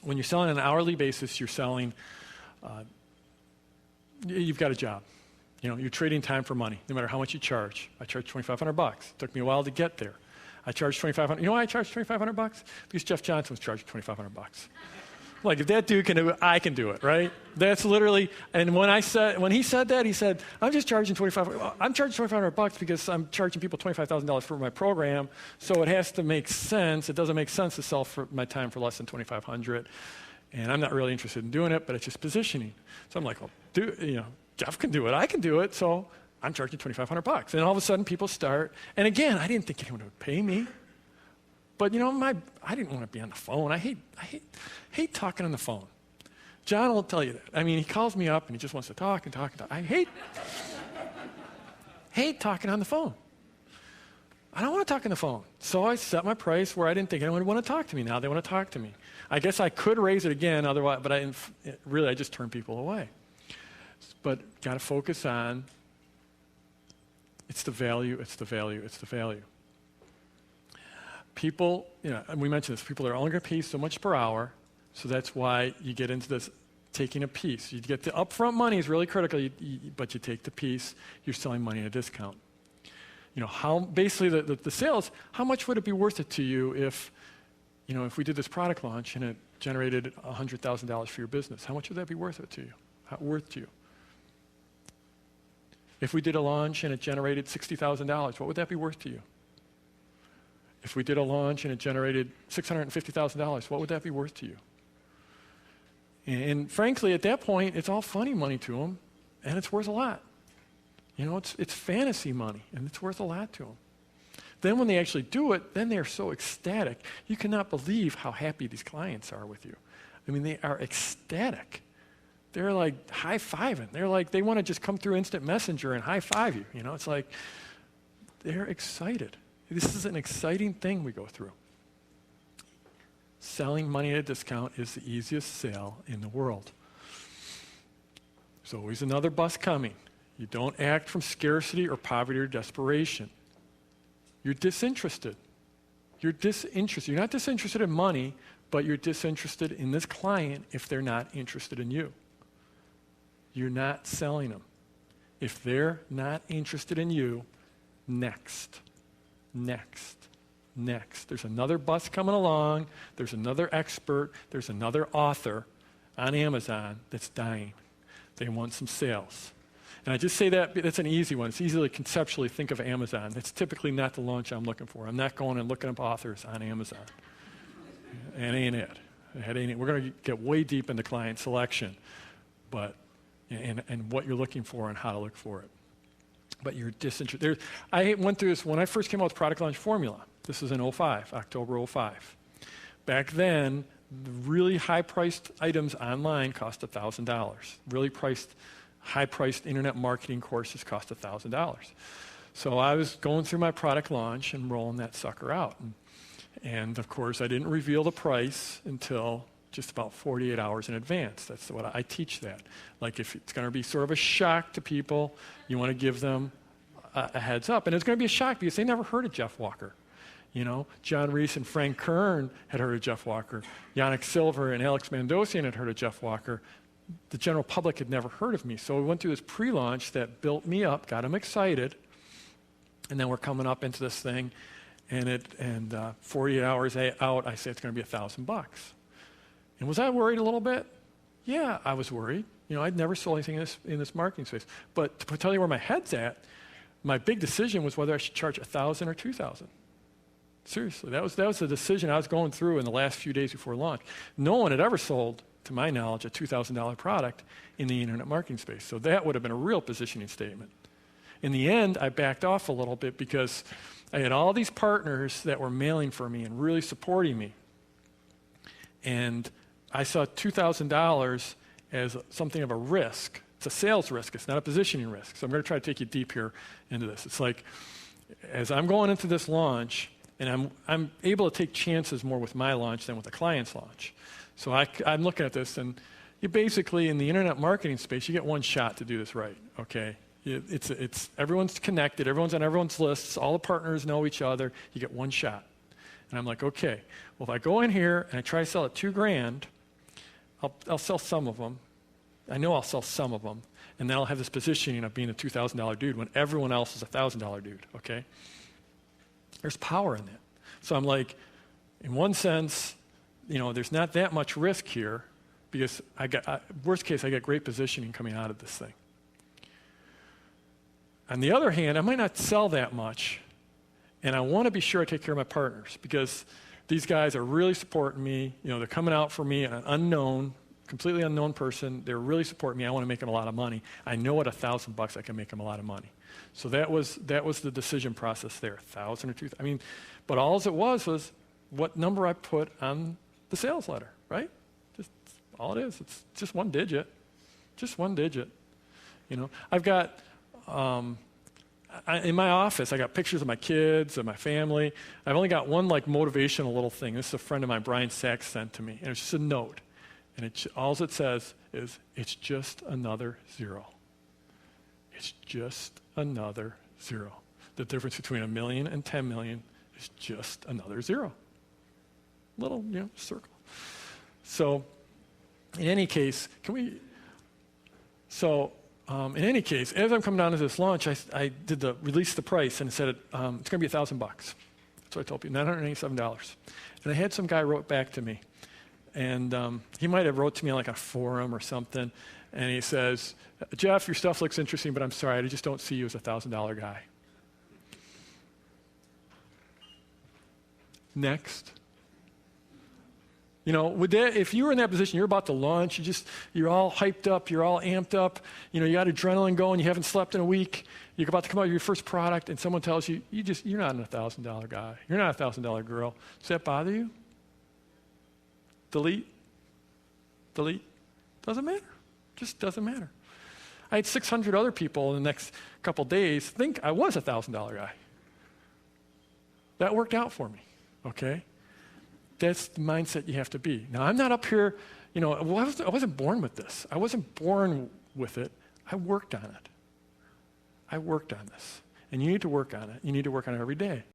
When you're selling on an hourly basis, you're selling, you've got a job. You're trading time for money, no matter how much you charge. I charge $2,500. It took me a while to get there. I charged $2,500. You know why I charged $2,500? Because Jeff Johnson was charging $2,500. Like, if that dude can do it, I can do it, right? That's literally, and when he said that, he said, I'm just charging $2,500. I'm charging $2,500 because I'm charging people $25,000 for my program, so it has to make sense. It doesn't make sense to sell for my time for less than $2,500, and I'm not really interested in doing it, but it's just positioning. So I'm like, well, Jeff can do it, I can do it, so I'm charging $2,500. And all of a sudden, people start, and again, I didn't think anyone would pay me. But I didn't want to be on the phone. I hate talking on the phone. John will tell you that. I mean, he calls me up and he just wants to talk and talk and talk. I hate talking on the phone. I don't want to talk on the phone. So I set my price where I didn't think anyone would want to talk to me. Now they want to talk to me. I guess I could raise it again, otherwise, but I just turn people away. But got to focus on it's the value, it's the value, it's the value. People, and we mentioned this, people are only going to pay so much per hour, so that's why you get into this taking a piece. You get the upfront money is really critical, but you take the piece, you're selling money at a discount. How basically the sales, how much would it be worth it to you if we did this product launch and it generated $100,000 for your business? How much would that be worth it to you? Worth to you? If we did a launch and it generated $60,000, what would that be worth to you? If we did a launch and it generated $650,000, what would that be worth to you? And frankly, at that point, it's all funny money to them, and it's worth a lot. It's fantasy money, and it's worth a lot to them. Then when they actually do it, then they're so ecstatic. You cannot believe how happy these clients are with you. I mean, they are ecstatic. They're like high-fiving. They're like, they want to just come through Instant Messenger and high-five you. It's like they're excited. This is an exciting thing we go through. Selling money at a discount is the easiest sale in the world. There's always another bus coming. You don't act from scarcity or poverty or desperation. You're disinterested. You're disinterested. You're not disinterested in money, but you're disinterested in this client if they're not interested in you. You're not selling them. If they're not interested in you, next. There's another bus coming along. There's another expert. There's another author on Amazon that's dying. They want some sales. And I just say that's an easy one. It's easy to conceptually think of Amazon. That's typically not the launch I'm looking for. I'm not going and looking up authors on Amazon. That ain't it. We're going to get way deep into client selection, and what you're looking for and how to look for it. But you're disinterested. I went through this when I first came out with Product Launch Formula. This was in October 05. Back then, the really high-priced items online cost $1,000. Really high-priced internet marketing courses cost $1,000. So I was going through my product launch and rolling that sucker out. And of course, I didn't reveal the price until just about 48 hours in advance. That's what I teach that. Like if it's going to be sort of a shock to people, you want to give them a heads up. And it's going to be a shock because they never heard of Jeff Walker. John Reese and Frank Kern had heard of Jeff Walker. Yannick Silver and Alex Mandosian had heard of Jeff Walker. The general public had never heard of me. So we went through this pre-launch that built me up, got them excited, and then we're coming up into this thing, and 48 hours out, I say it's going to be $1,000. And was I worried a little bit? Yeah, I was worried. I'd never sold anything in this marketing space. But to tell you where my head's at, my big decision was whether I should charge $1,000 or $2,000. Seriously, that was the decision I was going through in the last few days before launch. No one had ever sold, to my knowledge, a $2,000 product in the internet marketing space. So that would have been a real positioning statement. In the end, I backed off a little bit because I had all these partners that were mailing for me and really supporting me. And I saw $2,000 as something of a risk. It's a sales risk. It's not a positioning risk. So I'm going to try to take you deep here into this. It's like, as I'm going into this launch, and I'm able to take chances more with my launch than with a client's launch. So I'm looking at this, and you basically, in the internet marketing space, you get one shot to do this right, okay? It's everyone's connected. Everyone's on everyone's lists. All the partners know each other. You get one shot. And I'm like, okay, well, if I go in here and I try to sell at $2,000, I'll sell some of them. I know I'll sell some of them. And then I'll have this positioning of being a $2,000 dude when everyone else is a $1,000 dude, okay? There's power in that. So I'm like, in one sense, there's not that much risk here because worst case, I got great positioning coming out of this thing. On the other hand, I might not sell that much, and I want to be sure I take care of my partners because these guys are really supporting me. They're coming out for me, an completely unknown person. They're really supporting me. I want to make them a lot of money. I know at $1,000 I can make them a lot of money. So that was the decision process there, 1,000 or 2,000. But all it was what number I put on the sales letter, right? Just all it is. It's just one digit. Just one digit. I've got, in my office, I got pictures of my kids, of my family. I've only got one motivational little thing. This is a friend of mine, Brian Sachs, sent to me. And it's just a note. And all it says is, it's just another zero. It's just another zero. The difference between 1 million and 10 million is just another zero. Little, circle. So, in any case, in any case, as I'm coming down to this launch, I did release the price and it said it's going to be $1,000. That's what I told people, $987. And I had some guy wrote back to me. And he might have wrote to me on a forum or something. And he says, Jeff, your stuff looks interesting, but I'm sorry, I just don't see you as a $1,000 guy. Next. If you were in that position, you're about to launch, you're all hyped up, you're all amped up, you got adrenaline going, you haven't slept in a week, you're about to come out with your first product, and someone tells you, you're not a $1,000 guy, you're not a $1,000 girl. Does that bother you? Delete? Doesn't matter. Just doesn't matter. I had 600 other people in the next couple days think I was a $1,000 guy. That worked out for me, okay? That's the mindset you have to be. Now, I'm not up here, I wasn't born with this. I wasn't born with it. I worked on it. I worked on this. And you need to work on it. You need to work on it every day.